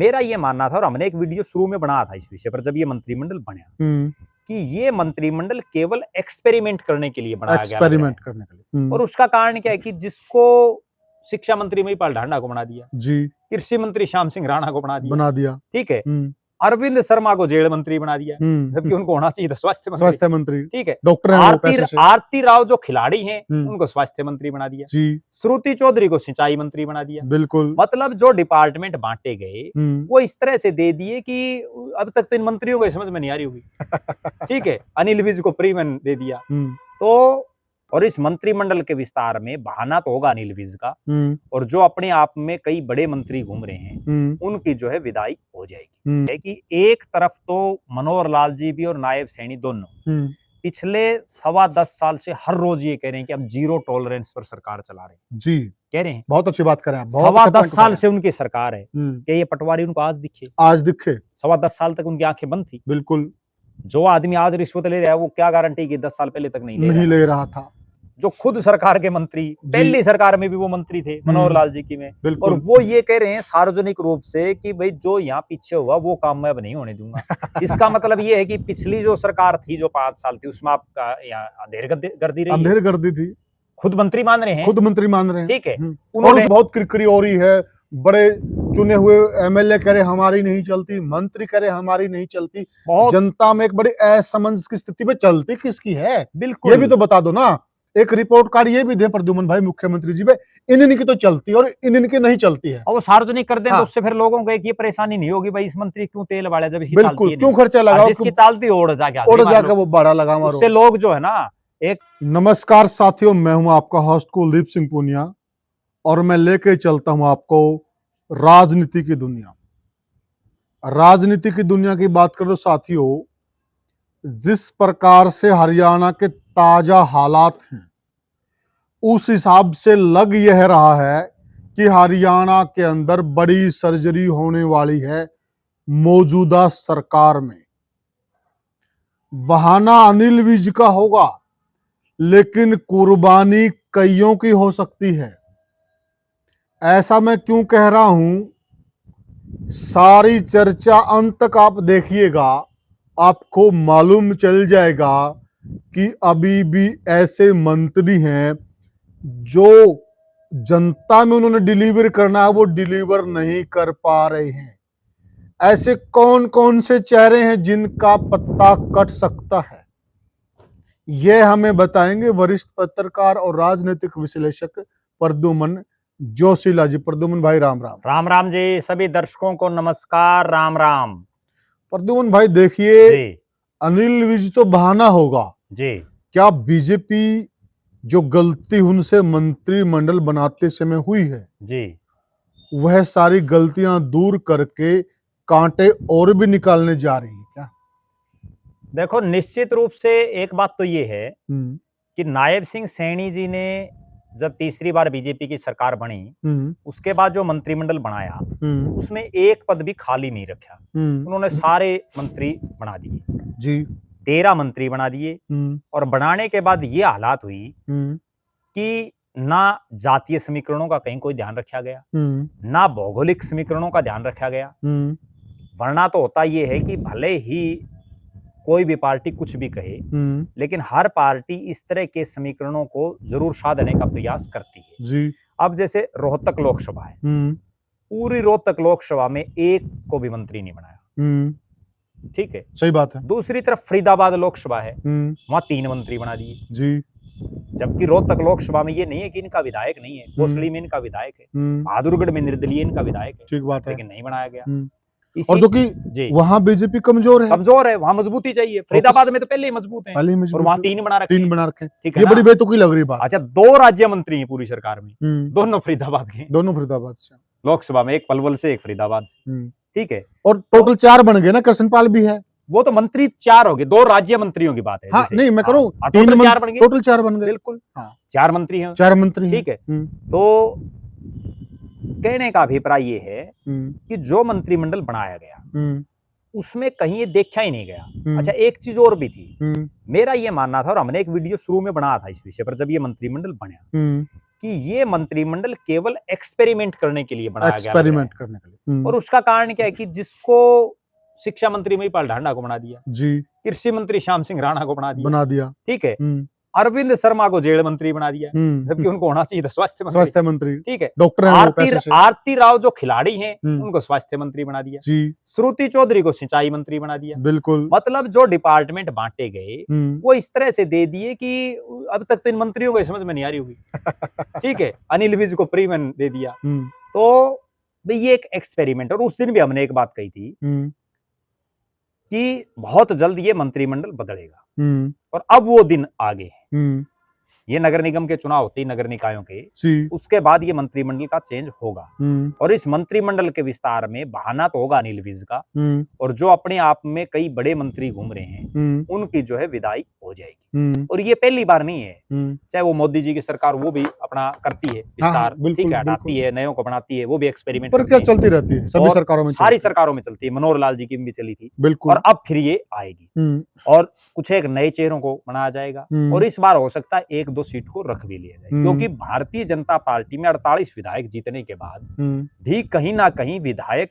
मेरा ये मानना था और हमने एक वीडियो शुरू में बनाया था इस विषय पर जब ये मंत्रिमंडल बना कि ये मंत्रिमंडल केवल एक्सपेरिमेंट करने के लिए बनाया गया, एक्सपेरिमेंट करने के लिए। और उसका कारण क्या है कि जिसको शिक्षा मंत्री महिपाल ढांडा को बना दिया जी, कृषि मंत्री श्याम सिंह राणा को बना दिया, ठीक है, अरविंद शर्मा को जेल मंत्री बना दिया, जबकि उनको होना चाहिए था स्वास्थ्य मंत्री, ठीक है, डॉक्टर आरती राव जो खिलाड़ी हैं उनको स्वास्थ्य मंत्री बना दिया, श्रुति चौधरी को सिंचाई मंत्री बना दिया। बिल्कुल, मतलब जो डिपार्टमेंट बांटे गए वो इस तरह से दे दिए कि अब तक तो इन मंत्रियों को समझ में नहीं आ रही होगी। ठीक है, अनिल विज को प्रीमन दे दिया। तो और इस मंत्रिमंडल के विस्तार में बहाना तो होगा अनिल विज का, और जो अपने आप में कई बड़े मंत्री घूम रहे हैं उनकी जो है विदाई हो जाएगी। है कि एक तरफ तो मनोहर लाल जी भी और नायब सैनी दोनों पिछले 10.25 साल से हर रोज ये कह रहे हैं कि अब जीरो टॉलरेंस पर सरकार चला रहे हैं। जी, कह रहे हैं, बहुत अच्छी बात कर रहे हैं। 10.25 साल से उनकी सरकार है, क्या ये पटवारी उनको आज दिखे? 10.25 साल तक उनकी आंखें बंद थी। बिल्कुल, जो आदमी आज रिश्वत ले रहा है वो क्या गारंटी कि 10 साल पहले तक नहीं ले रहा था। जो खुद सरकार के मंत्री, पहली सरकार में भी वो मंत्री थे मनोहर लाल जी की में, और वो ये कह रहे हैं सार्वजनिक रूप से कि भाई जो यहाँ पीछे हुआ वो काम मैं अब नहीं होने दूंगा। इसका मतलब ये है कि पिछली जो सरकार थी जो 5 साल थी उसमें आपका अंधेरगर्दी थी, खुद मंत्री मान रहे हैं, ठीक है, उन्होंने बहुत किरकिरी हो रही है। बड़े चुने हुए एमएलए करे हमारी नहीं चलती, मंत्री करे हमारी नहीं चलती, जनता में एक बड़ी असमंजस की स्थिति में चलती किसकी है? बिल्कुल, ये भी तो बता दो ना। एक रिपोर्ट कार्ड ये भी दे प्रद्युमन भाई मुख्यमंत्री जी पे, इन की तो चलती और इन की नहीं चलती है, और वो सार्वजनिक कर दें तो उससे फिर लोगों को एक ये परेशानी नहीं होगी भाई इस मंत्री क्यों तेल बाड़ा जब इसकी बिल्कुल क्यों खर्चा लगाओ, जिसकी चालती ओढ़ जाके वो बाड़ा लगा मारो, उससे लोग जो है ना एक। नमस्कार साथियों, मैं हूं आपका होस्ट कुलदीप सिंह पूनिया और मैं लेके चलता हूं आपको राजनीति की दुनिया। राजनीति की दुनिया की बात कर दो साथियों, जिस प्रकार से हरियाणा के ताजा हालात हैं उस हिसाब से लग यह रहा है कि हरियाणा के अंदर बड़ी सर्जरी होने वाली है मौजूदा सरकार में। बहाना अनिल विज का होगा लेकिन कुर्बानी कईयों की हो सकती है। ऐसा मैं क्यों कह रहा हूं, सारी चर्चा अंत तक आप देखिएगा, आपको मालूम चल जाएगा कि अभी भी ऐसे मंत्री हैं जो जनता में उन्होंने डिलीवर करना है वो डिलीवर नहीं कर पा रहे हैं। ऐसे कौन कौन से चेहरे हैं जिनका पत्ता कट सकता है, यह हमें बताएंगे वरिष्ठ पत्रकार और राजनीतिक विश्लेषक प्रद्युमन जोशीला जी। प्रद्युमन भाई राम राम। राम राम जी, सभी दर्शकों को नमस्कार, राम राम। प्रद्युमन भाई देखिए, अनिल विज तो बहाना होगा जी, क्या बीजेपी जो गलती उनसे मंत्रिमंडल बनाते समय हुई है जी, वह सारी गलतियां दूर करके कांटे और भी निकालने जा रही है क्या? देखो, निश्चित रूप से एक बात तो ये है कि नायब सिंह सैनी जी ने जब तीसरी बार बीजेपी की सरकार बनी उसके बाद जो मंत्रिमंडल बनाया उसमें एक पद भी खाली नहीं रखा। उन्होंने सारे मंत्री बना दिए जी, 13 मंत्री बना दिए, और बनाने के बाद ये हालात हुई कि ना जातीय समीकरणों का कहीं कोई ध्यान रखा गया, ना भौगोलिक समीकरणों का ध्यान रखा गया। वरना तो होता ये है कि भले ही कोई भी पार्टी कुछ भी कहे लेकिन हर पार्टी इस तरह के समीकरणों को जरूर साधने का प्रयास करती है जी। अब जैसे रोहतक लोकसभा है, पूरी रोहतक लोकसभा में एक को भी मंत्री नहीं बनाया, ठीक है, सही बात है। दूसरी तरफ फरीदाबाद लोकसभा है, वहां 3 मंत्री बना दिए जी, जबकि रोहतक लोकसभा में ये नहीं है कि इनका विधायक नहीं है, कोसली में इनका विधायक है, बहादुरगढ़ में निर्दलीय इनका विधायक है, ठीक बात है, लेकिन नहीं बनाया गया। और जो कि वहां बीजेपी कमजोर है, वहां मजबूती चाहिए। फरीदाबाद में तो पहले ही मजबूत है, और वहां 3 बना रखे ठीक है, ये बड़ी बेतुकी लग रही बात। अच्छा, 2 राज्य मंत्री हैं पूरी सरकार में, दोनों फरीदाबाद के, से लोकसभा में, एक पलवल से एक फरीदाबाद से, ठीक है, और टोटल 4 बन गए ना, कृष्णपाल भी है, वो तो मंत्री 4 हो गए, 2 राज्य मंत्रियों की बात है। हाँ, नहीं मैं करूँ, टोटल 4 बन गए, टोटल 4 बन गए, बिल्कुल 4 मंत्री हैं, 4 मंत्री, ठीक है। तो कहने का अभिप्राय ये है कि जो मंत्रिमंडल बनाया गया उसमें कहीं ये देखा ही नहीं गया। अच्छा, एक चीज और भी थी, मेरा ये मानना था और हमने एक वीडियो शुरू में बनाया था इस विषय पर जब ये मंत्रिमंडल बना कि ये मंत्रिमंडल केवल एक्सपेरिमेंट करने के लिए बनाया गया लग रहा है। एक्सपेरिमेंट करने के लिए। और उसका कारण क्या है कि जिसको शिक्षा मंत्री महिपाल ढांडा को बना दिया जी, कृषि मंत्री श्याम सिंह राणा को बना दिया, ठीक है, अरविंद शर्मा को जेल मंत्री बना दिया, जबकि उनको होना चाहिए था स्वास्थ्य मंत्री, ठीक है, डॉक्टर आरती राव जो खिलाड़ी हैं उनको स्वास्थ्य मंत्री बना दिया जी, श्रुति चौधरी को सिंचाई मंत्री बना दिया। बिल्कुल, मतलब जो डिपार्टमेंट बांटे गए वो इस तरह से दे दिए कि अब तक तो इन मंत्रियों को समझ में नहीं आ रही होगी, ठीक है, अनिल विज को प्रीमन दे दिया। तो भाई ये एक एक्सपेरिमेंट, और उस दिन भी हमने एक बात कही थी कि बहुत जल्द ये मंत्रिमंडल बदलेगा, और अब वो दिन आ गए हैं। ये नगर निगम के चुनाव होते ही नगर निकायों के, उसके बाद ये मंत्रिमंडल का चेंज होगा, और इस मंत्रिमंडल के विस्तार में बहाना तो होगा अनिल विज का, और जो अपने आप में कई बड़े मंत्री घूम रहे हैं उनकी जो है विदाई हो जाएगी। और ये पहली बार नहीं है, चाहे वो मोदी जी की सरकार वो भी अपना करती है विस्तार, ठीक है, हटाती है, नयों को बनाती है, वो भी एक्सपेरिमेंट पर क्या चलती रहती है, सभी सरकारों में, सारी सरकारों में चलती है, मनोहर लाल जी की भी चली थी, बिल्कुल, और अब फिर ये आएगी, और कुछ एक नए चेहरों को बनाया जाएगा, और इस बार हो सकता है 1-2 सीट को रख भी लिया जाए, क्योंकि भारतीय जनता पार्टी में 48 विधायक जीतने के बाद भी कहीं ना कहीं विधायक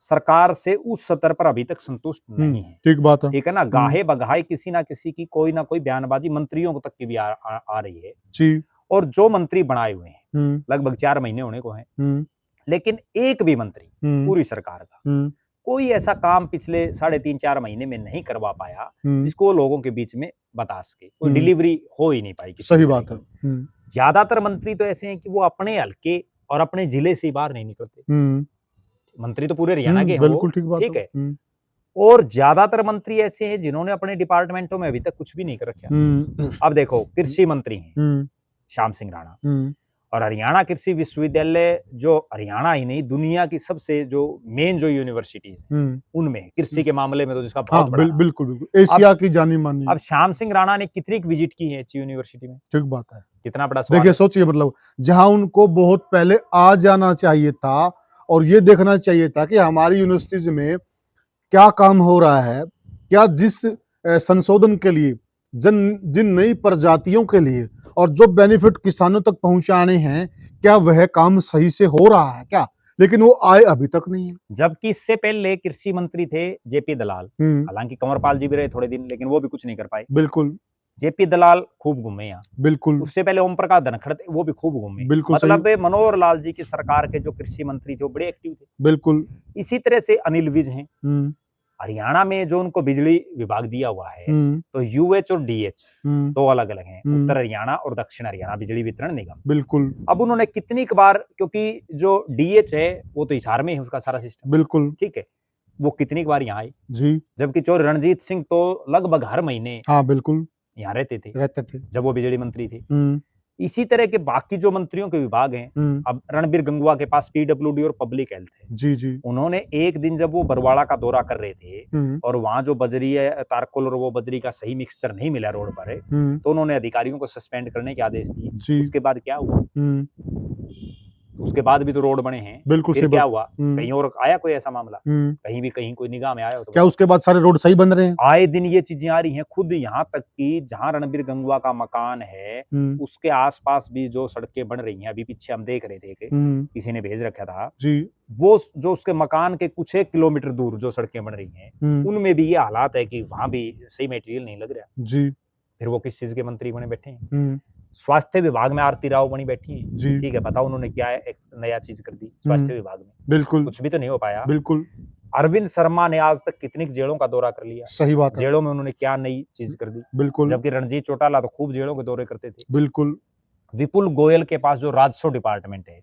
सरकार से उस स्तर पर अभी तक संतुष्ट नहीं है। ठीक बात है, ठीक है ना, गाहे बगाहे किसी ना किसी की कोई ना कोई बयानबाजी मंत्रियों तक की भी आ रही है जी। और जो मंत्री बनाए हुए हैं लगभग 4 महीने होने को हैं, लेकिन एक भी मंत्री पूरी सरकार का कोई ऐसा काम पिछले 3.5-4 महीने में नहीं करवा पाया जिसको लोगों के बीच में बता सके, कोई डिलीवरी हो ही नहीं पाई। सही बात है। ज्यादातर मंत्री तो ऐसे हैं कि वो अपने हल्के और अपने जिले से बाहर नहीं निकलते, मंत्री तो पूरे हरियाणा के हैं, बिल्कुल ठीक बात, ठीक है, और ज्यादातर मंत्री ऐसे हैं जिन्होंने अपने डिपार्टमेंटों में अभी तक कुछ भी नहीं कर रखा। अब देखो कृषि मंत्री हैं श्याम सिंह राणा, और हरियाणा कृषि विश्वविद्यालय जो हरियाणा ही नहीं दुनिया की सबसे जो मेन जो यूनिवर्सिटीज उनमें कृषि के मामले में तो जिसका बहुत बड़ा, बिल्कुल एशिया की जानी मानी। अब श्याम सिंह राणा ने कितनी विजिट की है यूनिवर्सिटी में, ठीक बात है, कितना बड़ा, देखिए सोचिए, मतलब जहां उनको बहुत पहले आ जाना चाहिए था और ये देखना चाहिए था कि हमारी यूनिवर्सिटीज में क्या काम हो रहा है, क्या जिस संशोधन के लिए जिन नई प्रजातियों के लिए और जो बेनिफिट किसानों तक पहुंचाने हैं, क्या वह काम सही से हो रहा है क्या, लेकिन वो आए अभी तक नहीं है। जबकि इससे पहले कृषि मंत्री थे जेपी दलाल, हालांकि कंवरपाल जी भी रहे थोड़े दिन, लेकिन वो भी कुछ नहीं कर पाए। बिल्कुल, जेपी दलाल खूब घूमे यहाँ, बिल्कुल, उससे पहले ओम प्रकाश धनखड़ थे, वो भी खूब घूमे, बिल्कुल, मतलब मनोहर लाल जी की सरकार के जो कृषि मंत्री थे वो बड़े एक्टिव थे, बिल्कुल। इसी तरह से अनिल विज हैं, हरियाणा में जो उनको बिजली विभाग दिया हुआ है, तो यूएच और डीएच दो अलग अलग हैं, उत्तर हरियाणा और दक्षिण हरियाणा बिजली वितरण निगम, बिल्कुल। अब उन्होंने कितनी बार, क्योंकि जो डीएच है वो तो हिसार में है उसका सारा सिस्टम, बिल्कुल, ठीक है, वो कितनी बार यहाँ आए जी, जबकि चौधरी रणजीत सिंह तो लगभग हर महीने, हाँ बिल्कुल, यहाँ रहते थे जब वो बिजली मंत्री थे। इसी तरह के बाकी जो मंत्रियों के विभाग हैं, अब रणबीर गंगवा के पास पीडब्ल्यूडी और पब्लिक हेल्थ है जी जी, उन्होंने एक दिन जब वो बरवाड़ा का दौरा कर रहे थे और वहां जो बजरी है तारकोल और वो बजरी का सही मिक्सचर नहीं मिला रोड पर है, तो उन्होंने अधिकारियों को सस्पेंड करने के आदेश दिए। उसके बाद क्या हुआ, उसके बाद भी तो रोड बने हैं, बिल्कुल, फिर क्या हुआ, कहीं और आया कोई ऐसा मामला, कहीं भी कहीं कोई निगाह में आया हो तो क्या उसके बाद सारे रोड सही बन रहे हैं? आए दिन ये चीजें आ रही हैं, खुद यहाँ तक कि जहाँ रणबीर गंगवा का मकान है उसके आसपास भी जो सड़कें बन रही हैं, अभी पीछे हम देख रहे थे कि किसी ने भेज रखा था जी, वो जो उसके मकान के कुछ 1 किलोमीटर दूर जो सड़कें बन रही हैं उनमें भी ये हालात है कि वहां भी सही मटेरियल नहीं लग रहा जी, फिर वो किस चीज के मंत्री बने बैठे हैं? स्वास्थ्य विभाग में आरती राव बनी बैठी है जी, ठीक है, बताओ उन्होंने क्या एक नया चीज कर दी स्वास्थ्य विभाग में? बिल्कुल, कुछ भी तो नहीं हो पाया, बिल्कुल। अरविंद शर्मा ने आज तक कितनी जेलों का दौरा कर लिया, सही बात है, जेलों में उन्होंने क्या नई चीज कर दी, बिल्कुल, जबकि रणजीत चौटाला तो खूब जेलों के दौरे करते थे, बिल्कुल। विपुल गोयल के पास जो राजस्व डिपार्टमेंट है,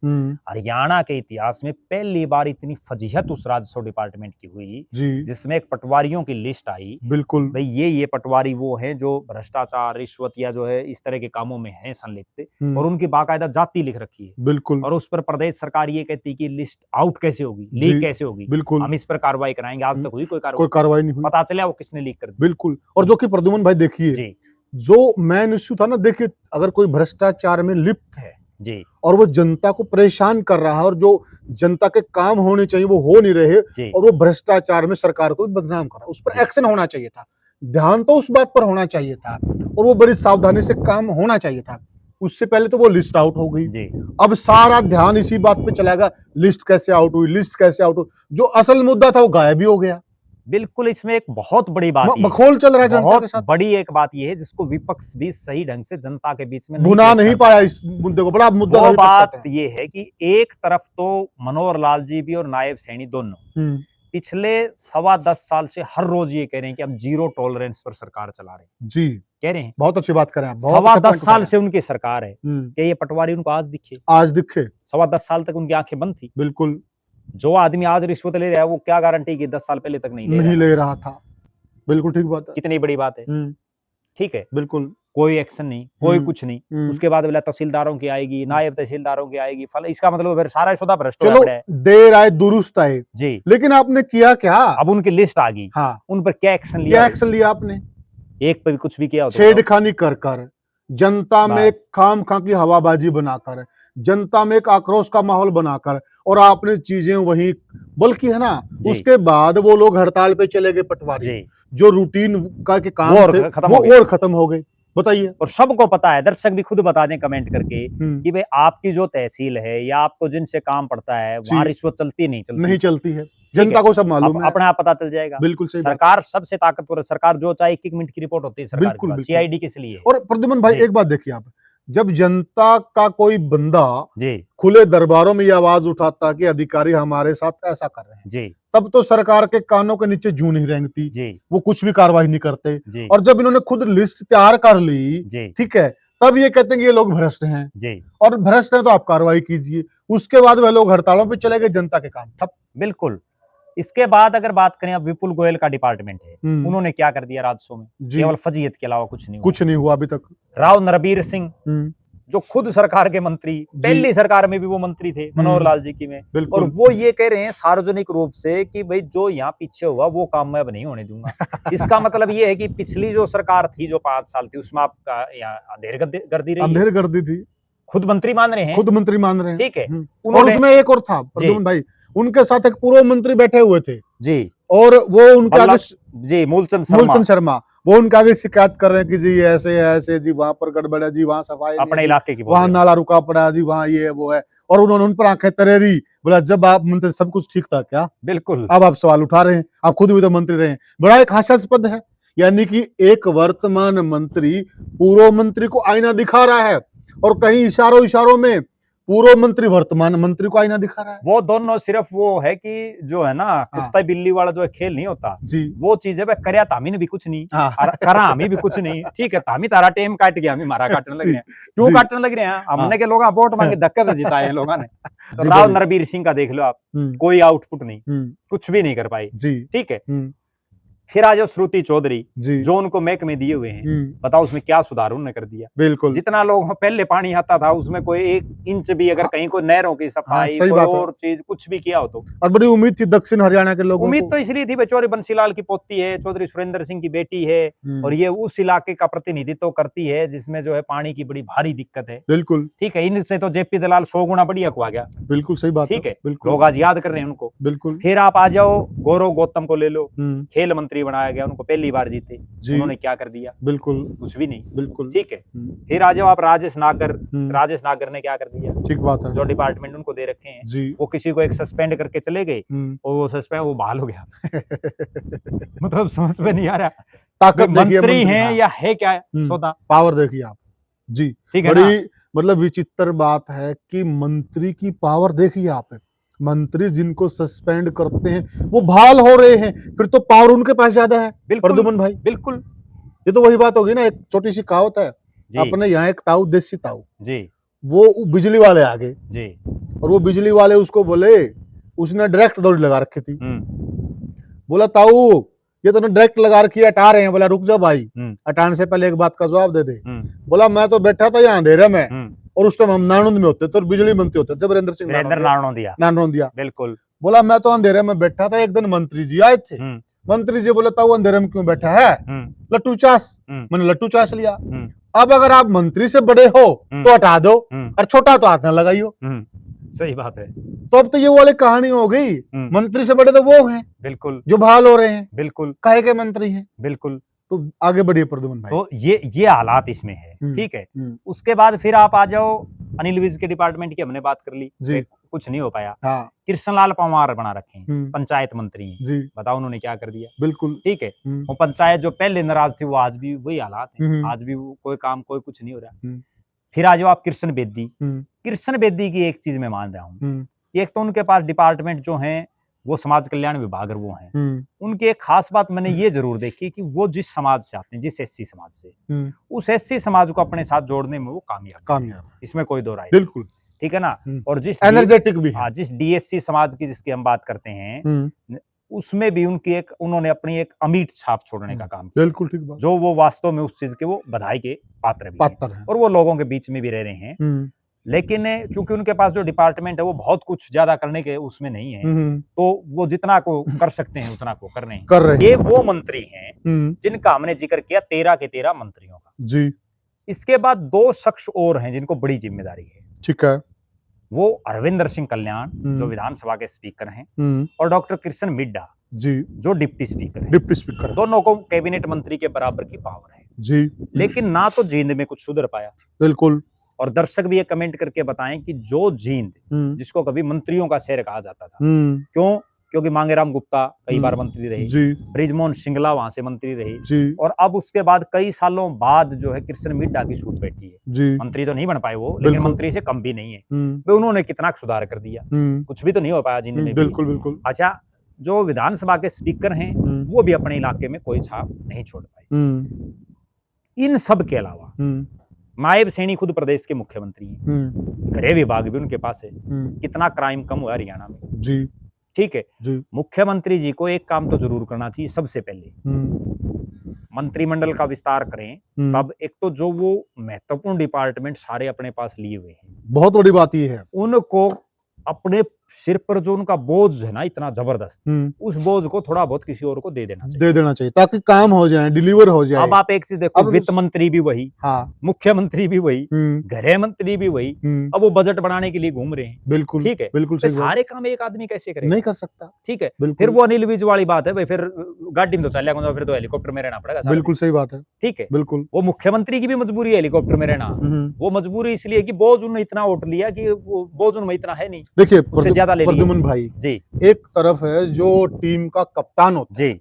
हरियाणा के इतिहास में पहली बार इतनी फजीहत उस राजस्व डिपार्टमेंट की हुई जिसमें एक पटवारियों की लिस्ट आई, बिल्कुल, भाई ये पटवारी वो हैं जो भ्रष्टाचार, रिश्वत या जो है इस तरह के कामों में हैं संलिप्त, और उनकी बाकायदा जाति लिख रखी है, बिल्कुल, और उस पर प्रदेश सरकार ये कहती है कि लिस्ट आउट कैसे होगी, लीक कैसे होगी, बिल्कुल, हम इस पर कार्रवाई कराएंगे। आज तक हुई कोई कार्रवाई नहीं हुई, पता चला वो किसने लीक कर दी, बिल्कुल। और जो कि प्रद्युमन भाई देखिए जो मेन इश्यू था ना, देखिए अगर कोई भ्रष्टाचार में लिप्त है जी और वो जनता को परेशान कर रहा है और जो जनता के काम होने चाहिए वो हो नहीं रहे और वो भ्रष्टाचार में सरकार को भी बदनाम कर रहा है, उस पर एक्शन होना चाहिए था, ध्यान तो उस बात पर होना चाहिए था और वो बड़ी सावधानी से काम होना चाहिए था। उससे पहले तो वो लिस्ट आउट हो गई। जी अब सारा ध्यान इसी बात पे चलाएगा, लिस्ट कैसे आउट हुई, लिस्ट कैसे आउट हुई। जो असल मुद्दा था वो गायब ही हो गया। बिल्कुल। इसमें एक बहुत बड़ी बात ये मखौल चल रहा है जनता बहुत के साथ। बड़ी एक बात ये है जिसको विपक्ष भी सही ढंग से जनता के बीच में भुना पेश नहीं कर पाया इस मुद्दे को, बड़ा मुद्दा वो विपक्ष बात कहते हैं। ये है कि एक तरफ तो मनोहर लाल जी भी और नायब सैनी दोनों पिछले 10 साल से हर रोज ये कह रहे हैं कि हम जीरो टॉलरेंस पर सरकार चला रहे हैं। जी कह रहे हैं, बहुत अच्छी बात करें आप, बहुत अच्छा 10 point उठा साल रहे से उनकी सरकार है। हैं। कि ये पटवारी उनको आज दिखे? आज दिखे, 10 साल तक उनकी आंखें बंद थी। बिल्कुल जो आदमी आज रिश्वत ले रहा है वो क्या गारंटी कि 10 साल पहले तक नहीं नहीं ले ले रहा था। बिल्कुल ठीक बात है। कितनी बड़ी बात है। ठीक है, बिल्कुल कोई एक्शन नहीं, कोई कुछ नहीं। उसके बाद बोला तहसीलदारों की आएगी, नायब तहसीलदारों की आएगी, फल इसका मतलब फिर सारा सौदा भ्रष्ट हो चलो रहा है। देर आए दुरुस्त आए जी, लेकिन आपने किया क्या? अब उनकी लिस्ट आ गई। हाँ, उन पर क्या एक्शन लिया? क्या एक्शन लिया आपने? एक पर भी कुछ भी किया हो तो छेड़खानी कर कर, जनता में बस। खाम खा की हवाबाजी बनाकर, जनता में एक आक्रोश का माहौल बनाकर, और आपने चीजें वही, बल्कि है ना, जी। उसके बाद वो लोग हड़ताल पे चले गए पटवारी, जी, जो रूटीन का के काम वो और थे खत्म हो गए। वो और खत्म हो गए। बताइए। और सबको पता है, दर्शक भी खुद बता दें कमेंट करके कि भाई आपकी जो तहसील है या आपको जिनसे काम पड़ता है वहां जी। रिश्वत चलती नहीं चलती? नहीं चलती है, जनता को सब मालूम है। अपने आप पता चल जाएगा। बिल्कुल सही बात। सरकार सबसे ताकतवर है। सरकार जो चाहे 1-1 मिनट की रिपोर्ट होती है सरकार के बिल्कुल, पास। बिल्कुल। सीआईडी किस लिए है? और प्रद्युमन भाई जी। एक बात देखिए आप, जब जनता का कोई बंदा जी खुले दरबारों में ये आवाज उठाता कि अधिकारी हमारे साथ ऐसा कर रहे हैं, जी तब तो सरकार के कानों के नीचे जूं नहीं रेंगती, जी वो कुछ भी कार्रवाई नहीं करते। जी और जब इन्होंने खुद लिस्ट तैयार कर ली, जी ठीक है, तब ये कहते हैं कि ये लोग भ्रष्ट हैं, जी और भ्रष्ट हैं तो आप कार्रवाई कीजिए। उसके बाद वह लोग हड़तालों पे चले गए, जनता के काम ठप। बिल्कुल। इसके बाद अगर बात करें, अब विपुल गोयल का डिपार्टमेंट है, हम्म। उन्होंने क्या कर दिया राजस्व में? जी। केवल फजीयत के अलावा कुछ नहीं हुआ। कुछ नहीं हुआ अभी तक। राव नरबीर सिंह हम्म, जो खुद सरकार के मंत्री, पहली सरकार में भी वो मंत्री थे मनोहर लाल जी की में, और बिल्कुल। वो ये कह रहे हैं सार्वजनिक रूप से कि भाई जो यहाँ पीछे हुआ वो काम मैं अब नहीं होने दूंगा। इसका मतलब ये है कि पिछली जो सरकार थी जो 5 साल थी उसमें आपका अंधेर गर्दी रही है। अंधेर गर्दी थी, खुद मंत्री मान रहे हैं। खुद मंत्री मान रहे हैं। ठीक है। और उन्होंने उसमें एक और था प्रद्युमन भाई, उनके साथ एक पूर्व मंत्री बैठे हुए थे जी, और वो उनके आगे जी मूलचंद शर्मा, वो उनके आगे शिकायत कर रहे हैं कि जी ऐसे ऐसे, जी वहां पर गड़बड़ है, जी वहां सफाई नहीं अपने है, इलाके की, वहां नाला रुका पड़ा है, जी वहां ये है वो है, और उन्होंने उन पर आंखें तरेरी। बोला जब आप मंत्री सब कुछ ठीक था क्या? बिल्कुल। अब आप सवाल उठा रहे हैं, आप खुद भी तो मंत्री रहे हैं। बड़ा एक हास्यास्पद है, यानी कि एक वर्तमान मंत्री पूर्व मंत्री को आईना दिखा रहा है, और कहीं इशारों इशारों में पूर्व मंत्री वर्तमान मंत्री को आईना दिखा रहा है। वो दोनों सिर्फ वो है कि जो है ना कुत्ता बिल्ली वाला जो खेल नहीं होता जी, वो चीज है। भाई करया तामी ने भी कुछ नहीं, हाँ। करा हमें भी कुछ नहीं। ठीक है, तामी तारा टेम काट गया, हमें मारा काटने लग रहे हैं। क्यों काटने लग रहे हैं? हमने के लोग वोट मांगे धक्के से जिताए हैं लोगों ने। तो राव नरबीर सिंह का देख लो आप, कोई आउटपुट नहीं, कुछ भी नहीं कर पाई। ठीक है। फिर आ जाओ श्रुति चौधरी जो उनको महकमे दिए हुए हैं, बताओ उसमें क्या सुधार उन्होंने कर दिया? बिल्कुल। जितना लोग पहले पानी आता था उसमें कोई 1 इंच भी अगर कहीं कोई नहरों की सफाई, कोई और चीज कुछ भी किया हो तो। और बड़ी उम्मीद थी दक्षिण हरियाणा के लोगों को। उम्मीद तो इसलिए थी, चौधरी बंसीलाल की पोती है, चौधरी सुरेंद्र सिंह की बेटी है, और ये उस इलाके का प्रतिनिधित्व करती है जिसमें जो है पानी की बड़ी भारी दिक्कत है। बिल्कुल। ठीक है, इनसे तो जेपी दलाल 100 गुना बढ़िया को आ गया। बिल्कुल सही बात। ठीक है, बिल्कुल। लोग आज याद कर रहे हैं उनको। बिल्कुल। फिर आप आ जाओ गौरव गौतम को ले लो, खेल मंत्री बनाया गया, उनको पहली बार जीते, उन्होंने क्या कर दिया? बिल्कुल कुछ भी नहीं। बिल्कुल। ठीक है। फिर आ जाओ आप राजेश नागर, राजेश नागर ने क्या कर दिया? ठीक बात है। जो डिपार्टमेंट उनको दे रखे हैं जी, वो किसी को एक सस्पेंड करके चले गए और वो सस्पेंड वो बहाल हो गया। मतलब समझ में नहीं आ रहा ताकत मंत्री हैं या है क्या सौदा? पावर देखिए आप जी। ठीक है, बड़ी मतलब विचित्र बात है कि मंत्री की पावर देखिए आप, मंत्री जिनको सस्पेंड करते हैं वो बहाल हो रहे हैं, फिर तो पावर उनके पास ज्यादा है। प्रद्युमन भाई बिल्कुल, ये तो वही बात होगी ना, एक छोटी सी कहावत है अपने यहाँ, एक ताऊ देसी ताऊ जी, वो बिजली वाले आ गए जी, और वो बिजली वाले उसको बोले, उसने डायरेक्ट दौड़ लगा रखी थी, बोला ताऊ ये तो डायरेक्ट लगा रखी है, हटा रहे हैं। बोला रुक जाओ भाई, हटाने से पहले एक बात का जवाब दे दे। बोला मैं तो बैठा था यहाँ अंधेरे में, और उस टाइम हम नानोद में होते थे और बिजली मंत्री होते थे, वीरेंद्र सिंह नानोदिया। बिल्कुल। बोला मैं तो अंधेरे में बैठा था, एक दिन मंत्री जी आए थे, मंत्री जी बोले ताऊ अंधेरे में क्यों बैठा है? लट्टू चास। मैंने लट्टू चास लिया। अब अगर आप मंत्री से बड़े हो तो हटा दो, और छोटा तो हाथ न लगाइयो। सही बात है। तो अब तो ये वाली कहानी हो गई, मंत्री से बड़े तो वो हैं बिल्कुल, जो बहाल हो रहे हैं। बिल्कुल, काहे के मंत्री हैं? बिल्कुल। तो आगे बढ़िए प्रद्युमन भाई। तो ये हालात इसमें है, ठीक है। उसके बाद फिर आप आ जाओ अनिल विज के डिपार्टमेंट की, हमने बात कर ली जी, कुछ नहीं हो पाया। हाँ, कृष्णलाल पंवार बना रखे हैं, पंचायत मंत्री हैं, जी, बताओ उन्होंने क्या कर दिया। बिल्कुल, ठीक है, वो पंचायत जो पहले नाराज थी वो आज भी वही हालात है, आज भी वो कोई काम कोई कुछ नहीं हो रहा। फिर आ जाओ आप कृष्ण बेदी। कृष्ण बेदी की एक चीज मैं मान रहा हूँ, एक तो उनके पास डिपार्टमेंट जो है वो समाज कल्याण विभाग वो हैं, उनकी एक खास बात मैंने ये जरूर देखी कि वो जिस समाज से आते हैं, जिस एससी समाज से, उस एससी समाज को अपने साथ जोड़ने में वो कामयाब, इसमें कोई दो राय, बिल्कुल, ठीक है ना। और जिस एनर्जेटिक भी है, जिस डीएससी समाज की जिसकी हम बात करते हैं, उसमें भी उन्होंने अपनी एक अमिट छाप छोड़ने का काम किया, बिल्कुल ठीक बात, जो वो वास्तव में उस चीज के वो बधाई के पात्र भी हैं, और वो लोगों के बीच में भी रह रहे हैं। लेकिन चूंकि उनके पास जो डिपार्टमेंट है वो बहुत कुछ ज्यादा करने के उसमें नहीं है, तो वो जितना को कर सकते हैं उतना को कर रहे हैं। ये वो मंत्री हैं जिनका हमने जिक्र किया 13 के 13 मंत्रियों का जी। इसके बाद 2 शख्स और हैं जिनको बड़ी जिम्मेदारी है, ठीक है। वो अरविंदर सिंह कल्याण जो विधानसभा के स्पीकर हैं, और डॉक्टर कृष्ण मिड्डा जी जो डिप्टी स्पीकर, दोनों को कैबिनेट मंत्री के बराबर की पावर है जी। लेकिन ना तो जींद में कुछ सुधर पाया, बिल्कुल। और दर्शक भी ये कमेंट करके बताएं कि जो जींद जिसको कभी मंत्रियों का शहर कहा जाता था, क्योंकि मांगेराम गुप्ता कई बार मंत्री रहे, बृजमोहन सिंगला वहां से मंत्री रहे जी। और अब उसके बाद कई सालों बाद जो है कृष्ण मिड्डा की सूत बैठी है जी। मंत्री तो नहीं बन पाए वो, लेकिन मंत्री से कम भी नहीं है, तो उन्होंने कितना सुधार कर दिया, कुछ भी तो नहीं हो पाया जींद में, बिल्कुल बिल्कुल। अच्छा, जो विधानसभा के स्पीकर हैं वो भी अपने इलाके में कोई छाप नहीं छोड़ पाए। इन सब के अलावा नायब सैनी खुद प्रदेश के मुख्यमंत्री हैं, गृह विभाग भी उनके पास है, कितना क्राइम कम हुआ हरियाणा में जी, ठीक है जी। मुख्यमंत्री जी को एक काम तो जरूर करना चाहिए, सबसे पहले मंत्रिमंडल का विस्तार करें, तब एक तो जो वो महत्वपूर्ण डिपार्टमेंट सारे अपने पास लिए हुए हैं, बहुत बड़ी बात ये है, उनको अपने सिर पर जो उनका बोझ है ना इतना जबरदस्त, उस बोझ को थोड़ा बहुत किसी और को दे देना चाहिए ताकि काम हो जाए, डिलीवर हो जाए। अब आप एक चीज देखो, वित्त मंत्री भी वही, हाँ, मुख्यमंत्री भी वही, गृह मंत्री भी वही, अब वो बजट बनाने के लिए घूम रहे हैं, बिल्कुल ठीक है, बिल्कुल तो सारे काम एक आदमी कैसे करेगा, नहीं कर सकता, ठीक है। फिर वो अनिल विज वाली बात है भाई, फिर गाड़ी में तो चलेगा, फिर तो हेलीकॉप्टर में रहना पड़ेगा, बिल्कुल सही बात है, ठीक है, बिल्कुल। वो मुख्यमंत्री की भी मजबूरी है हेलीकॉप्टर में रहना, वो मजबूरी इसलिए कि बोझ उन्होंने इतना उठ लिया कि बोझ उनमें इतना है नहीं, देखिए प्रद्युमन भाई जी, एक तरफ है जो टीम का कप्तान होता जी,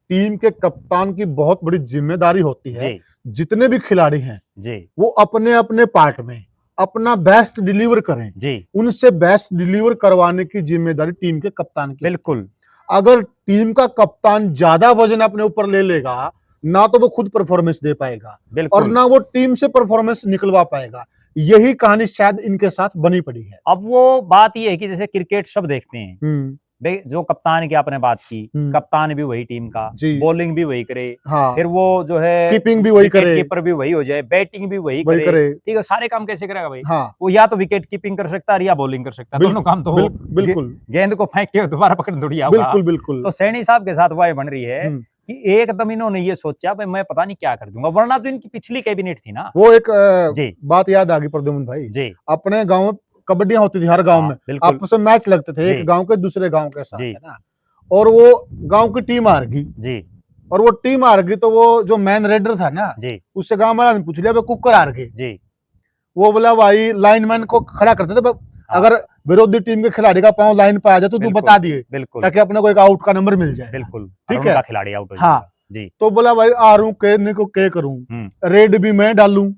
टीम के कप्तान की बहुत बड़ी जिम्मेदारी होती है, जितने भी खिलाड़ी हैं जी वो अपने अपने पार्ट में अपना बेस्ट डिलीवर करें जी, उनसे बेस्ट डिलीवर करवाने की जिम्मेदारी टीम के कप्तान की, बिल्कुल। अगर टीम का कप्तान ज्यादा वजन अपने ऊपर ले लेगा, ना तो वो खुद परफॉर्मेंस दे पाएगा और ना वो टीम से परफॉर्मेंस निकलवा पाएगा। यही कहानी शायद इनके साथ बनी पड़ी है। अब वो बात ये है कि जैसे क्रिकेट सब देखते हैं, जो कप्तान की आपने बात की, कप्तान भी वही टीम का, बॉलिंग भी वही करे, हाँ, फिर वो जो है कीपिंग भी वही करे, कीपर भी वही हो जाए, बैटिंग भी वही करे, ठीक है। सारे काम कैसे करेगा भाई, हाँ, वो या तो विकेट कीपिंग कर सकता है या बॉलिंग कर सकता है, दोनों काम तो बिल्कुल गेंद को फेंक के दोबारा पकड़ थोड़ी आएगा, बिल्कुल बिल्कुल। तो सैनी साहब के साथ वह बन रही है कि एकदम इन्होंने ये सोचा भाई मैं पता नहीं क्या कर दूंगा, वरना तो इनकी पिछली कैबिनेट थी ना। वो एक बात याद आ गई प्रद्युमन भाई जी, अपने गांव में कबड्डियां होती थी, हर गांव में आपस में मैच लगते थे, एक गांव के दूसरे गांव के साथ, है ना, और वो गांव की टीम हार गई जी, और वो टीम हार गई तो वो जो मैन रेडर था ना जी, उससे गांव वाला ने पूछ लिया कुकर हार गए जी, वो बोला भाई लाइनमैन को खड़ा करते थे, अगर विरोधी टीम के खिलाड़ी का पांव लाइन पे आ जाए तो तू बता दिए, बिल्कुल, ताकि अपने को एक आउट का नंबर मिल जाए, बिल्कुल, ठीक है, खिलाड़ी आउट हो जाएगा, हाँ जी। तो बोला भाई आरू के को के करूं, रेड भी मैं डालूं,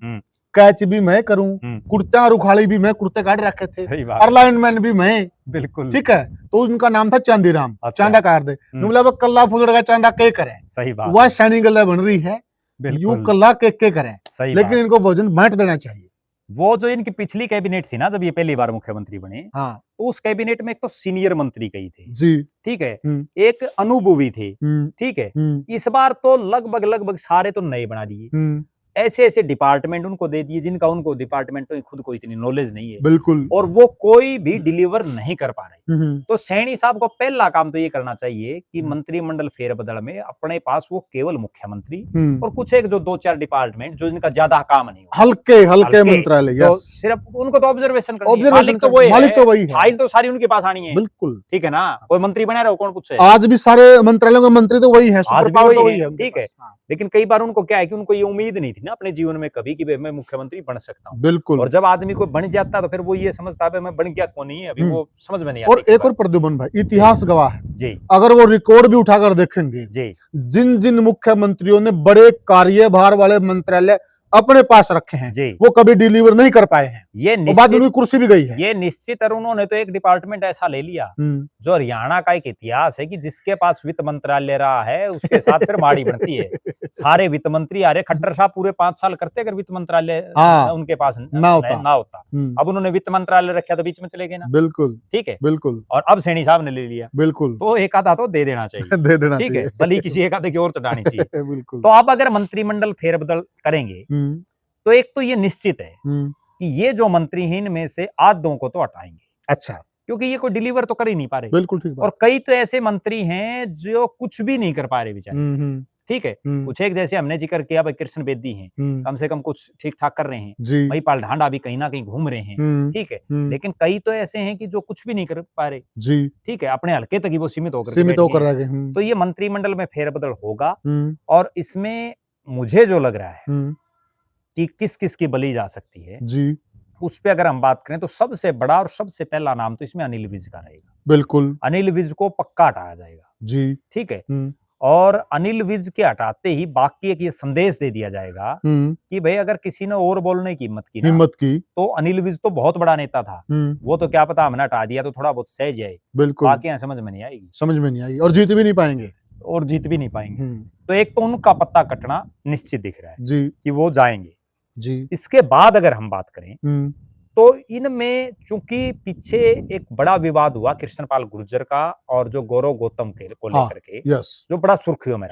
कैच भी मैं करूं, कुर्ता और उखाड़ी भी मैं, कुर्ते काट रखे थे, और लाइनमैन भी मैं, बिल्कुल, ठीक है। तो उनका नाम था चांदीराम, चांदा काट दे, बोला कल्ला फुदड़ का चांदा के करे, सही बात, वह सैनी गला बन रही है, यू कल्ला के करें, लेकिन इनको वजन बांट देना चाहिए। वो जो इनकी पिछली कैबिनेट थी ना, जब ये पहली बार मुख्यमंत्री बने, हाँ, तो उस कैबिनेट में एक तो सीनियर मंत्री कई थे जी, ठीक है, एक अनुभवी थे, ठीक है। इस बार तो लगभग सारे तो नए बना दिए, ऐसे ऐसे डिपार्टमेंट उनको दे दिए जिनका उनको डिपार्टमेंट खुद को इतनी नॉलेज नहीं है, बिल्कुल, और वो कोई भी डिलीवर नहीं कर पा रहे। तो सैनी साहब को पहला काम तो ये करना चाहिए कि मंत्रिमंडल फेरबदल में अपने पास वो केवल मुख्यमंत्री और कुछ एक जो 2-4 डिपार्टमेंट जो इनका ज्यादा काम नहीं हो, हल्के मंत्रालय, तो सिर्फ उनको तो ऑब्जर्वेशन करनी है, मालिक तो वही है, फाइल तो सारी उनके पास आनी है, बिल्कुल, ठीक है ना। कोई मंत्री बना रहा हो कौन पूछे, आज भी सारे मंत्रालयों के मंत्री तो वही है, आज भी वही है, ठीक है। लेकिन कई बार उनको क्या है कि उनको ये उम्मीद नहीं थी ना अपने जीवन में कभी कि भाई मैं मुख्यमंत्री बन सकता हूँ। बिल्कुल। और जब आदमी को बन जाता तो फिर वो ये समझता है मैं बन गया कौन नहीं है, अभी वो समझ में नहीं आता। और एक और प्रद्युमन भाई, इतिहास गवाह है जी अगर वो रिकॉर्ड भी उठाकर देखेंगे, जी जिन जिन मुख्यमंत्रियों ने बड़े कार्यभार वाले मंत्रालय अपने पास रखे हैं, जी, वो कभी डिलीवर नहीं कर पाए हैं, ये और बाद में निश्चित, उनकी कुर्सी भी गई है। ये निश्चित। और उन्होंने तो एक डिपार्टमेंट ऐसा ले लिया जो हरियाणा का एक इतिहास है कि जिसके पास वित्त मंत्रालय रहा है उसके साथ फिर माड़ी बनती है। सारे वित्त मंत्री आ रहे, खट्टर साहब पूरे 5 साल करते अगर वित्त मंत्रालय हाँ, उनके पास ना होता। ना होता। अब उन्होंने वित्त मंत्रालय रखा तो बीच में चले गए ना। बिल्कुल ठीक है, बिल्कुल और अब सैनी साहब ने ले लिया, बिल्कुल तो एक आधा तो दे देना चाहिए। दे देना ठीक है, चाहिए। भली किसी एक आधे की और चढ़ानी चाहिए। बिल्कुल। तो अब अगर मंत्रिमंडल फेरबदल करेंगे तो एक तो ये निश्चित है कि ये जो मंत्री हैं इनमें से आधों को तो हटाएंगे। अच्छा, क्योंकि ये कोई डिलीवर तो कर ही नहीं पा रहे। बिल्कुल ठीक और बात। कई तो ऐसे मंत्री हैं जो कुछ भी नहीं कर पा रहे बेचारे। ठीक है, कुछ एक जैसे हमने जिक्र किया भाई कृष्ण बेदी हैं, कम से कम कुछ ठीक ठाक कर रहे हैं। जी महिपाल ढांडा भी कहीं ना कहीं घूम रहे हैं। ठीक है, लेकिन कई तो ऐसे हैं कि जो कुछ भी नहीं कर पा रहे। जी ठीक है, अपने हल्के तक ही वो सीमित होकर सीमित होकर रह गए। तो ये मंत्रिमंडल में फेरबदल होगा। और इसमें मुझे जो लग रहा है कि किस किस की बली जा सकती है जी, उस पे अगर हम बात करें तो सबसे बड़ा और सबसे पहला नाम तो इसमें अनिल विज का रहेगा। बिल्कुल। अनिल विज को पक्का हटाया जाएगा। जी ठीक है, और अनिल विज के हटाते ही बाकी एक ये संदेश दे दिया जाएगा कि भाई अगर किसी ने और बोलने की हिम्मत की तो अनिल विज तो बहुत बड़ा नेता था, वो तो क्या पता हमने हटा दिया तो थोड़ा बहुत सह जाए, बिल्कुल बाकी यहाँ समझ में नहीं आएगी, समझ में नहीं आएगी और जीत भी नहीं पाएंगे। और जीत भी नहीं पाएंगे। तो एक तो उनका पत्ता कटना निश्चित दिख रहा है जी कि वो जाएंगे। जी। इसके बाद अगर हम बात करें तो इनमें चूंकि पीछे एक बड़ा विवाद हुआ कृष्णपाल गुर्जर का और जो गौरव गौतम के को लेकर के, जो बड़ा सुर्खियों में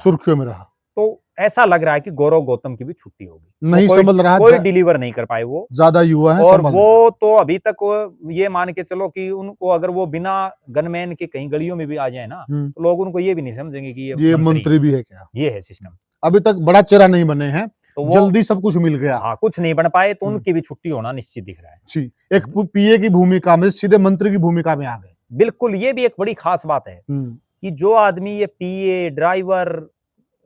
रहा, तो ऐसा लग रहा है कि गौरव गौतम की भी छुट्टी होगी। नहीं संभल रहा, कोई डिलीवर नहीं कर पाए, वो ज्यादा युवा है और वो तो अभी तक ये मान के चलो कि उनको अगर वो बिना गनमैन के कहीं गलियों में भी आ जाए ना तो लोग उनको ये भी नहीं समझेंगे कि ये मंत्री भी है क्या। ये है सिस्टम। अभी तक बड़ा चेहरा नहीं बने हैं, तो जल्दी सब कुछ मिल गया। हाँ, कुछ नहीं बन पाए तो उनकी भी छुट्टी होना निश्चित दिख रहा है। जी, एक पीए की भूमिका में सीधे मंत्री की भूमिका में आ गए। बिल्कुल, ये भी एक बड़ी खास बात है कि जो आदमी ये पीए ड्राइवर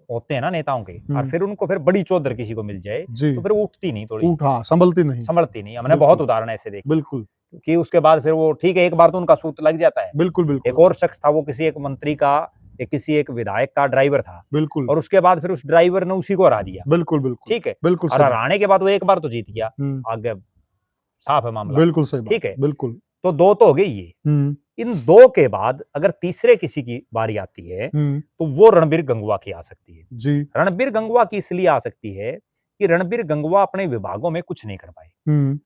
होते हैं ना नेताओं के, और फिर उनको फिर बड़ी चौधर किसी को मिल जाए तो फिर वो उठती नहीं, थोड़ी संभलती नहीं। हमने बहुत उदाहरण ऐसे देखे। बिल्कुल, कि उसके बाद फिर वो ठीक है, एक बार तो उनका सूत लग जाता है। बिल्कुल। एक और शख्स था, वो किसी एक मंत्री का किसी एक विधायक का ड्राइवर था। बिल्कुल। और उसके बाद फिर उस ड्राइवर ने उसी को हरा दिया। बिल्कुल। ठीक है, बिल्कुल। और हराने के बाद वो एक बार तो जीत गया, आगे साफ है मामला। बिल्कुल सही। ठीक है, बिल्कुल। तो दो तो हो गई ये। इन दो के बाद अगर तीसरे किसी की बारी आती है तो वो रणबीर गंगवा की आ सकती है। जी, रणबीर गंगवा की इसलिए आ सकती है कि रणबीर गंगवा अपने विभागों में कुछ नहीं कर पाए।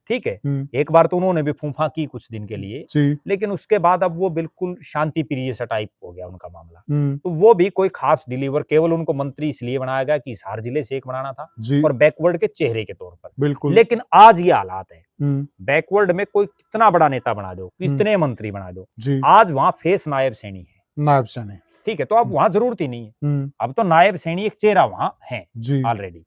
ठीक है, एक बार तो उन्होंने भी फूफा की कुछ दिन के लिए, लेकिन उसके बाद अब वो बिल्कुल शांति प्रिय सा टाइप हो गया उनका मामला। तो वो भी कोई खास डिलीवर, केवल उनको मंत्री इसलिए बनाया गया कि हिसार जिले से एक बनाना था और बैकवर्ड के चेहरे के तौर पर। बिल्कुल। लेकिन आज ये हालात है, बैकवर्ड में कोई कितना बड़ा नेता बना दो, कितने मंत्री बना दो, आज वहां फेस नायब सैनी है। नायब सैनी, ठीक है, तो अब वहां जरूरत ही नहीं है। अब तो नायब सैनी एक चेहरा वहां है ऑलरेडी।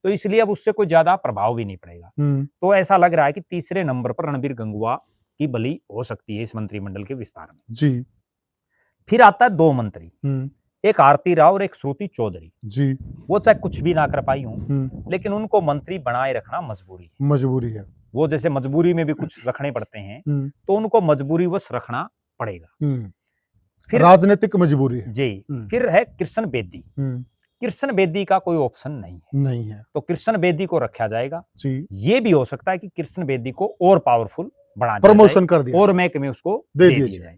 तो इसलिए अब उससे कोई ज्यादा प्रभाव भी नहीं पड़ेगा। तो ऐसा लग रहा है कि तीसरे नंबर पर रणबीर गंगवा की बलि हो सकती है इस मंत्रिमंडल के विस्तार में। जी। फिर आता है दो मंत्री, एक आरती राव और एक श्रुति चौधरी। जी। वो चाहे कुछ भी ना कर पाई हूं, लेकिन उनको मंत्री बनाए रखना मजबूरी है। वो जैसे मजबूरी में भी कुछ रखने पड़ते हैं, तो उनको मजबूरीवश रखना पड़ेगा। फिर राजनीतिक मजबूरी है। जी। फिर है कृष्ण बेदी। कृष्ण बेदी का कोई ऑप्शन नहीं है, तो कृष्ण बेदी को रखा जाएगा। जी। ये भी हो सकता है कि कृष्ण बेदी को और पावरफुल बना दिया, प्रमोशन कर दिया और महकमे उसको दे दिए जाए।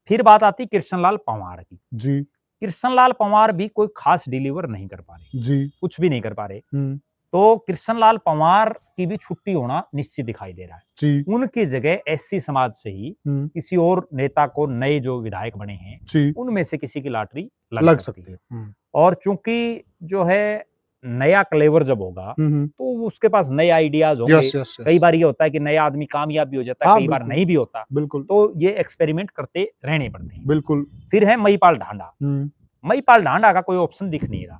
फिर बात आती कृष्णलाल पंवार की। जी। कृष्णलाल पंवार भी कोई खास डिलीवर नहीं कर पा रहे। जी। कुछ भी नहीं कर पा रहे। तो कृष्णलाल पंवार की भी छुट्टी होना निश्चित दिखाई दे रहा है। जी। उनकी जगह एससी समाज से ही किसी और नेता को, नए जो विधायक बने हैं उनमें से किसी की लॉटरी लग सकती है। और चूंकि जो है नया क्लेवर जब होगा तो उसके पास नए आइडियाज होंगे। कई बार ये होता है कि नया आदमी कामयाब भी हो जाता है, कई बार नहीं भी होता। बिल्कुल। तो ये एक्सपेरिमेंट करते रहने पड़ते हैं। बिल्कुल। फिर है महिपाल ढांडा। महिपाल ढांडा का कोई ऑप्शन दिख नहीं रहा,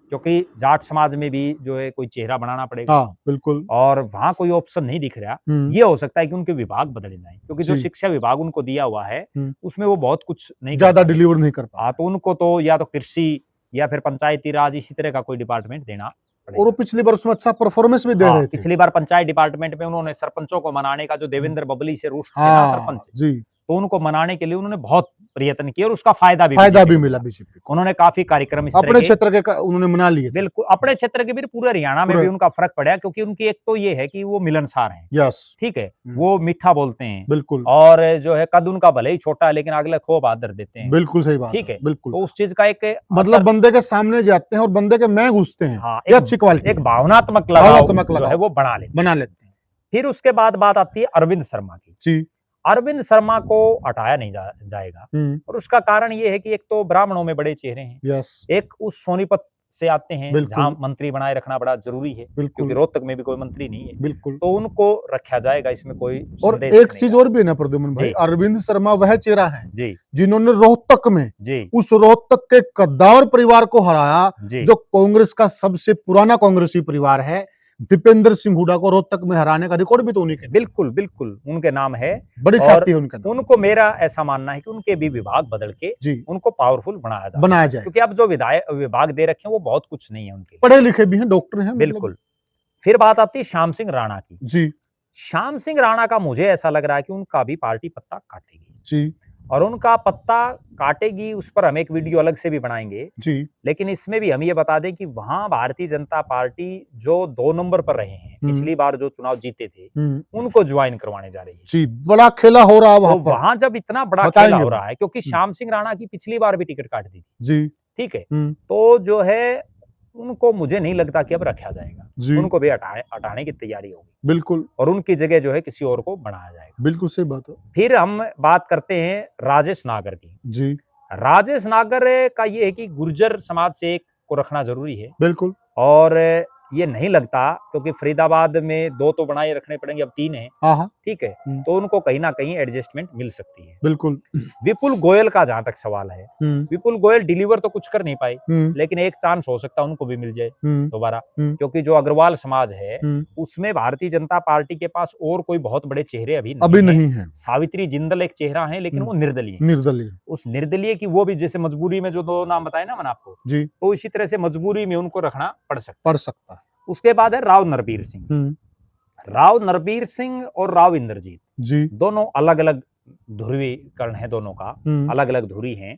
क्योंकि जाट समाज में भी जो है कोई चेहरा बनाना पड़ेगा। हाँ, बिल्कुल। और वहां कोई ऑप्शन नहीं दिख रहा। ये हो सकता है कि उनके विभाग बदले जाएं, क्योंकि जो शिक्षा विभाग उनको दिया हुआ है उसमें वो बहुत कुछ नहीं, ज्यादा डिलीवर नहीं कर पा। तो उनको तो या तो कृषि या फिर पंचायती राज, इसी तरह का कोई डिपार्टमेंट देना और पड़ेगा। वो पिछली बार उसमें अच्छा परफॉर्मेंस भी दे हाँ, रहे थे। पिछली बार पंचायत डिपार्टमेंट में उन्होंने सरपंचों को मनाने का, जो देवेंद्र बबली से रुष्ट थे ना हाँ सरपंच, जी, तो उनको मनाने के लिए उन्होंने बहुत प्रयत्न किए और उसका फायदा भी फायदा बीजेपी भी को मिला मिला। बीजेपी को। उन्होंने काफी कार्यक्रम इस तरह अपने के, क्षेत्र के उन्होंने मना लिए थे। बिल्कुल अपने क्षेत्र के भी, पूरे हरियाणा में पूरे- भी उनका फर्क पड़ा, क्योंकि उनकी एक तो ये है कि वो मिलनसार हैं, यस, ठीक है, वो मीठा बोलते हैं, बिल्कुल और जो है कद उनका भले ही छोटा है लेकिन अगले खूब आदर देते हैं, बिल्कुल सही बात ठीक है, है। बिल्कुल। तो उस चीज का एक मतलब असर, बंदे के सामने जाते हैं और बंदे के में घुसते हैं, हाँ, ये अच्छी क्वालिटी एक है। भावनात्मक लगाव भावनात्मक जो है लगाव वो बना लेते हैं। बना लेते हैं। फिर उसके बाद बात आती है अरविंद शर्मा की। जी, अरविंद शर्मा को हटाया नहीं जाएगा, और उसका कारण ये है कि एक तो ब्राह्मणों में बड़े चेहरे हैं, यस, एक उस सोनीपत से आते हैं बिल्कुल। जहां मंत्री बनाए रखना बड़ा जरूरी है, बिल्कुल क्योंकि रोहतक में भी कोई मंत्री नहीं है, बिल्कुल। तो उनको रखा जाएगा, इसमें कोई और संदेह एक नहीं चीज है। और भी है ना प्रद्युमन भाई, जी। अरविंद शर्मा वह चेहरा है जी जिन्होंने रोहतक में जी उस रोहतक के कद्दावर परिवार को हराया, जी जो कांग्रेस का सबसे पुराना कांग्रेसी परिवार है। दीपेंद्र सिंह हुड्डा को रोहतक में हराने का रिकॉर्ड भी तो उन्हीं के नाम। बिल्कुल बिल्कुल उनके नाम है, बड़ी और ख्याति है उनका नाम। उनको, मेरा ऐसा मानना है कि उनके भी विभाग बदल के जी, उनको पावरफुल बनाया बनाया जाए, जाए। क्योंकि अब जो विभाग दे रखे हैं वो बहुत कुछ नहीं है उनके। पढ़े लिखे भी हैं, डॉक्टर हैं, मतलब। बिल्कुल। फिर बात आती है श्याम सिंह राणा की। जी श्याम सिंह राणा का मुझे ऐसा लग रहा है कि उनका भी पार्टी पत्ता काटेगी, जी और उनका पत्ता काटेगी, उस पर हम एक वीडियो अलग से भी बनाएंगे। जी लेकिन इसमें भी हम ये बता दें कि वहां भारतीय जनता पार्टी जो 2 नंबर पर रहे हैं, पिछली बार जो चुनाव जीते थे, उनको ज्वाइन करवाने जा रही है। जी, बड़ा खेला हो रहा है तो वहां पर। वहां जब इतना बड़ा बताएंगे खेला हो वो। रहा है, क्योंकि श्याम सिंह राणा की पिछली बार भी टिकट काट दी थी, जी, ठीक है, तो जो है उनको मुझे नहीं लगता कि अब रखा जाएगा, जी, उनको भी हटाने की तैयारी होगी, बिल्कुल और उनकी जगह जो है किसी और को बनाया जाएगा। बिल्कुल सही बात है। फिर हम बात करते हैं राजेश नागर की। जी, राजेश नागर का ये है कि गुर्जर समाज से एक को रखना जरूरी है, बिल्कुल। और ये नहीं लगता, क्योंकि फरीदाबाद में 2 तो बनाए रखने पड़ेंगे, अब 3 है, हाँ हाँ, ठीक है, तो उनको कहीं ना कहीं एडजस्टमेंट मिल सकती है। बिल्कुल। विपुल गोयल का जहां तक सवाल है, विपुल गोयल डिलीवर तो कुछ कर नहीं पाए, लेकिन एक चांस हो सकता है उनको भी मिल जाए दोबारा, क्योंकि जो अग्रवाल समाज है उसमें भारतीय जनता पार्टी के पास और कोई बहुत बड़े चेहरे अभी नहीं है। सावित्री जिंदल एक चेहरा है, लेकिन वो निर्दलीय। उस निर्दलीय की वो भी, जैसे मजबूरी में जो 2 नाम बताए ना मैंने आपको जी, तो इसी तरह से मजबूरी में उनको रखना पड़ सकता है। उसके बाद है राव नरबीर सिंह। राव नरबीर सिंह और राव इंद्रजीत जी, दोनों अलग अलग ध्रुवीकरण है, दोनों का अलग अलग धुरी है।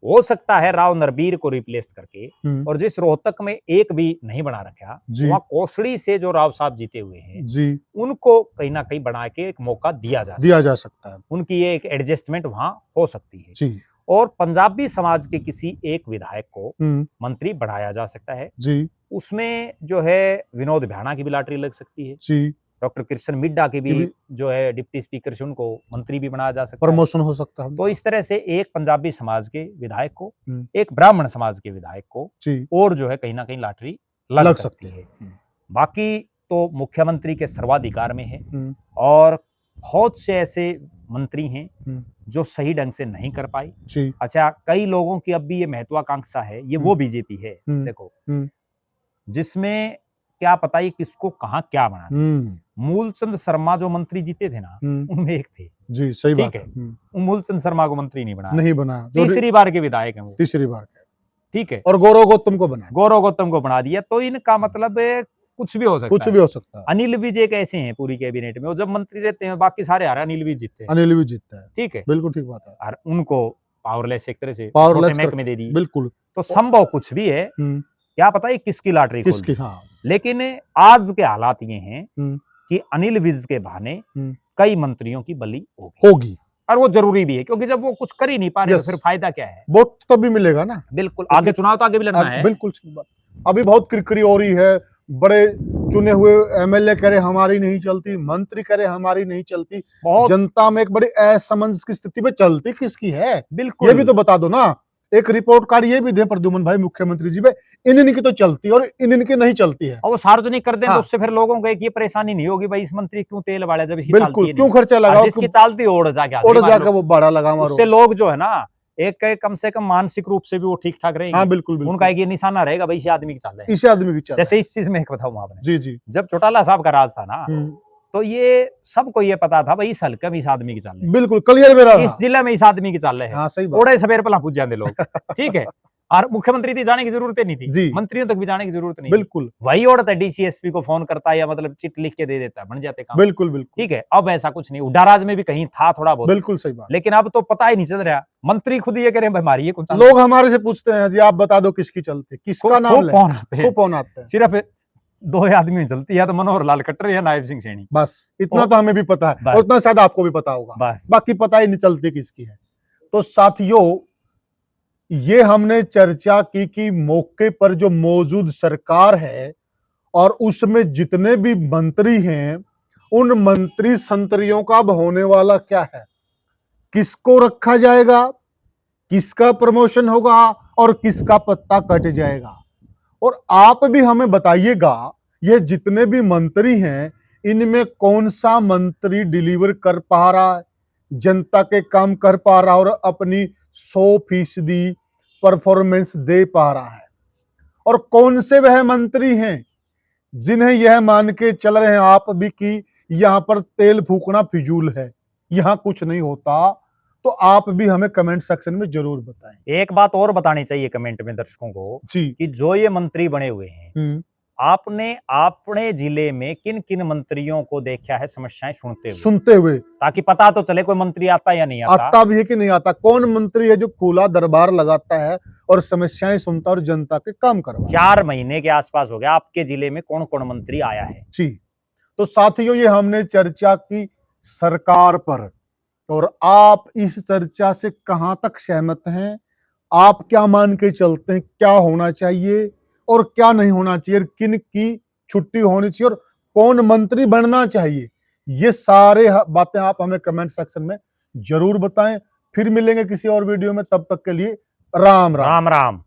हो सकता है राव नरबीर को रिप्लेस करके, और जिस रोहतक में एक भी नहीं बना रखा, वहां कोसड़ी से जो राव साहब जीते हुए हैं जी, उनको कहीं ना कहीं बना के एक मौका दिया जा सकता है। उनकी ये एक एडजस्टमेंट वहां हो सकती है जी। और पंजाबी समाज के किसी एक विधायक को मंत्री बढ़ाया जा सकता है जी। उसमें जो है विनोद भ्याणा की भी लॉटरी लग सकती है जी। डॉक्टर कृष्ण मिड्डा की भी जो है डिप्टी स्पीकर से उनको मंत्री भी बनाया जा सकता है, प्रमोशन हो सकता है। तो इस तरह से एक पंजाबी समाज के विधायक को, एक ब्राह्मण समाज के विधायक को और जो है कहीं ना कहीं लॉटरी लग सकती है। बाकी तो मुख्यमंत्री के सर्वाधिकार में है, और बहुत से ऐसे मंत्री हैं जो सही ढंग से नहीं कर पाई। अच्छा, कई लोगों की अब भी ये महत्वाकांक्षा है, ये वो बीजेपी है देखो जिसमें क्या पता ही किसको कहां क्या बना। मूलचंद शर्मा जो मंत्री जीते थे ना, उनमें एक थे जी, सही बात है। मूलचंद शर्मा को मंत्री नहीं बना, तीसरी बार के विधायक हैं वो, तीसरी बार के, ठीक है। और गौरव गौतम को बना दिया। तो इनका मतलब कुछ भी हो सकता है। अनिल विज एक ऐसे हैं पूरी कैबिनेट में, वो जब मंत्री रहते हैं बाकी सारे हारे, अनिल विज जीतते हैं, ठीक है, बिल्कुल ठीक बात है। और उनको पावरलेस एक तरह से महक में दे दी, बिल्कुल। तो संभव कुछ भी है, क्या पता है किसकी लॉटरी किसकी। हाँ। लेकिन आज के हालात ये हैं कि अनिल विज के बहाने कई मंत्रियों की बलि होगी, और वो जरूरी भी है, क्योंकि जब वो कुछ कर ही नहीं पा रहे तो फिर फायदा क्या है। वोट तभी मिलेगा ना, बिल्कुल। आगे चुनाव तो आगे भी लड़ना है, बिल्कुल। अभी बहुत किरकिरी हो रही है, बड़े चुने हुए एमएलए करे हमारी नहीं चलती, मंत्री करे हमारी नहीं चलती, जनता में एक बड़ी असमंजस की स्थिति में चलती किसकी है, बिल्कुल। ये भी तो बता दो ना, एक रिपोर्ट कार्ड ये भी दे प्रद्युमन भाई मुख्यमंत्री जी पे, इनकी तो चलती और इनकी नहीं चलती है, और वो सार्वजनिक कर दें। हाँ। तो उससे फिर लोगों को एक ये परेशानी नहीं होगी, भाई इस मंत्री क्यों तेल बाड़ा जब इसकी बिल्कुल क्यों खर्चा लगा, जिसकी चालती ओढ़ जाके वो बड़ा लगा, उससे लोग जो है ना एक कम से कम मानसिक रूप से भी वो ठीक ठाक रहेंगे। हाँ, बिल्कुल। उनका एक ये निशाना रहेगा, भाई इसी आदमी की चाल है, इसी आदमी की चाल। जैसे इस चीज में एक बताऊं आपने, जी जी, जब चौटाला साहब का राज था ना, तो ये सबको ये पता था भाई इस हल्के में इस आदमी की चाल है, बिल्कुल क्लियर में रहा, इस जिले में इस आदमी की चाल है। हाँ, सही बात। ओड़े सवेर पला पूछ जाते लोग, ठीक है। और मुख्यमंत्री तक जाने की जरूरत ही नहीं थी जी। मंत्रियों तक भी जाने की जरूरत नहीं बिल्कुल वही औरत है डीसीएसपी को फोन करता है या मतलब चिट लिख के दे देता है बन जाते काम बिल्कुल बिल्कुल ठीक है अब ऐसा कुछ नहीं उडाराज में भी कहीं था थोड़ा बहुत बिल्कुल सही बात। लेकिन अब तो पता ही नहीं चल रहा मंत्री खुद ये करें हमारी ये कौन सा लोग हमारे से पूछते हैं जी आप बता दो किसकी चलती, किसका नाम ले, कौन आते हैं खूब कौन आते हैं। सिर्फ 2 आदमी चलती है तो मनोहर लाल खट्टर या नायब सिंह सैनी बस इतना तो हमें भी पता है बस। और उतना शायद आपको भी पता होगा, बस बाकी पता ही नहीं चलती किसकी है। तो साथियों ये हमने चर्चा की कि मौके पर जो मौजूद सरकार है और उसमें जितने भी मंत्री हैं उन मंत्री संतरियों का अब होने वाला क्या है, किसको रखा जाएगा, किसका प्रमोशन होगा और किसका पत्ता कट जाएगा। और आप भी हमें बताइएगा ये जितने भी मंत्री हैं इनमें कौन सा मंत्री डिलीवर कर पा रहा है, जनता के काम कर पा रहा है और अपनी 100% परफॉर्मेंस दे पा रहा है, और कौन से वह मंत्री हैं जिन्हें यह मान के चल रहे हैं आप भी कि यहां पर तेल फूकना फिजूल है, यहां कुछ नहीं होता। तो आप भी हमें कमेंट सेक्शन में जरूर बताएं। एक बात और बतानी चाहिए कमेंट में दर्शकों को जी कि जो ये मंत्री बने हुए हैं आपने अपने जिले में किन किन मंत्रियों को देखा है समस्याएं सुनते हुए ताकि पता तो चले कोई मंत्री आता या नहीं आता भी है कि नहीं आता, कौन मंत्री है जो खुला दरबार लगाता है और समस्याएं सुनता और जनता के काम करवाता। 4 महीने के आसपास हो गया आपके जिले में कौन कौन मंत्री आया है जी। तो साथियों ये हमने चर्चा की सरकार पर, और आप इस चर्चा से कहां तक सहमत हैं, आप क्या मान के चलते हैं क्या होना चाहिए और क्या नहीं होना चाहिए, किन की छुट्टी होनी चाहिए और कौन मंत्री बनना चाहिए, ये सारे बातें आप हमें कमेंट सेक्शन में जरूर बताएं। फिर मिलेंगे किसी और वीडियो में, तब तक के लिए राम राम। राम राम।